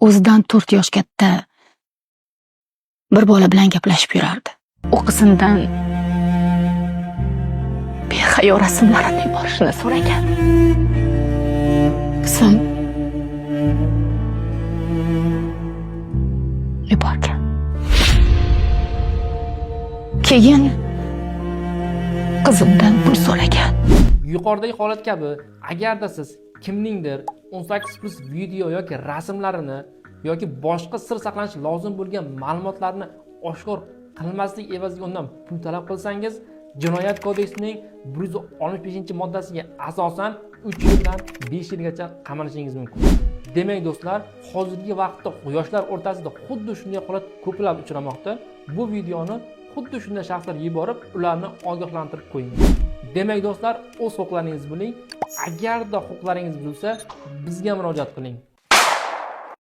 o'zidan 4 yosh katta bir bola bilan gaplashib yurardi. U qizimdan behayo rasmlarini yuborishni so'ragan. Qizim yuborgan. Keyin qizimdan pul so'ragan. Yuqoridagi holat kabi, agarda siz kimningdir 18+ video yoki rasmlarini yoki boshqa sir saqlanishi lozim bo'lgan ma'lumotlarni oshkor qilmaslik evaziga undan pul talab qilsangiz, Jinoyat kodeksining 165-moddasiga asosan 3 yildan 5 yilgacha qamanishingiz mumkin. Demak do'stlar, hozirgi vaqtda yoshlar o'rtasida xuddi shunday holat ko'plab uchramoqda. Bu videoni xuddi shunday shaxslar yuborib, ularni ogohlantirib qo'ying. Demak do'stlar, o'z huquqlaringizni biling. Agarda huquqlaringiz buzilsa, bizga murojaat qiling.